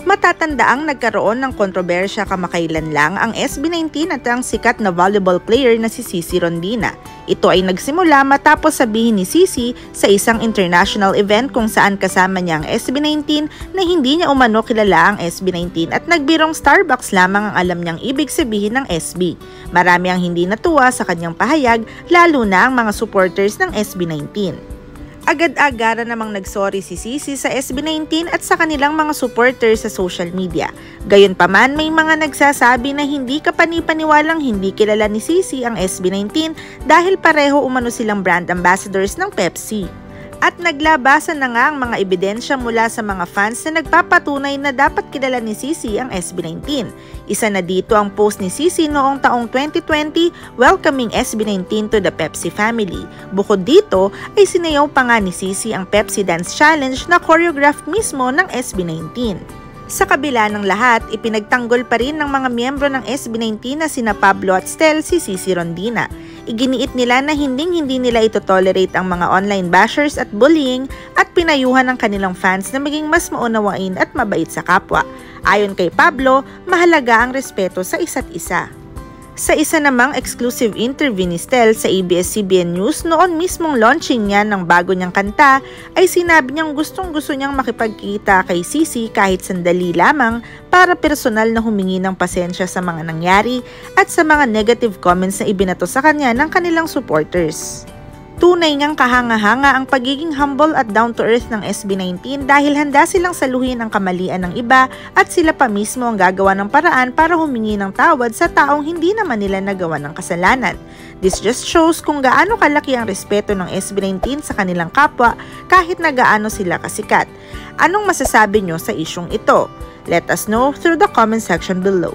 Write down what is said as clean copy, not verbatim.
Matatandaang nagkaroon ng kontrobersya kamakailan lang ang SB19 at ang sikat na volleyball player na si Cici Rondina. Ito ay nagsimula matapos sabihin ni Cici sa isang international event kung saan kasama niya ang SB19 na hindi niya umano kilala ang SB19 at nagbirong Starbucks lamang ang alam niyang ibig sabihin ng SB. Marami ang hindi natuwa sa kanyang pahayag, lalo na ang mga supporters ng SB19. Agad-agara namang nagsorry si Cici sa SB19 at sa kanilang mga supporters sa social media. Gayunpaman, may mga nagsasabi na hindi kapani-paniwalang hindi kilala ni Cici ang SB19 dahil pareho umano silang brand ambassadors ng Pepsi. At naglabasan na nga ang mga ebidensya mula sa mga fans na nagpapatunay na dapat kilala ni Cici ang SB19. Isa na dito ang post ni Cici noong taong 2020 welcoming SB19 to the Pepsi family. Bukod dito ay sinayaw pa nga ni Cici ang Pepsi Dance Challenge na choreographed mismo ng SB19. Sa kabila ng lahat, ipinagtanggol pa rin ng mga miyembro ng SB19 na sina Pablo at Stel si Cici Rondina. Iginiit nila na hindi nila ito-tolerate ang mga online bashers at bullying at pinayuhan ng kanilang fans na maging mas maunawain at mabait sa kapwa. Ayon kay Pablo, mahalaga ang respeto sa isa't isa. Sa isa namang exclusive interview ni Stel sa ABS-CBN News noon mismong launching niya ng bago niyang kanta ay sinabi niyang gustong-gusto niyang makipagkita kay Cici kahit sandali lamang para personal na humingi ng pasensya sa mga nangyari at sa mga negative comments na ibinato sa kanya ng kanilang supporters. Tunay ngang kahanga-hanga ang pagiging humble at down-to-earth ng SB19 dahil handa silang saluhin ang kamalian ng iba at sila pa mismo ang gagawa ng paraan para humingi ng tawad sa taong hindi naman nila nagawa ng kasalanan. This just shows kung gaano kalaki ang respeto ng SB19 sa kanilang kapwa kahit na gaano sila kasikat. Anong masasabi nyo sa isyong ito? Let us know through the comment section below.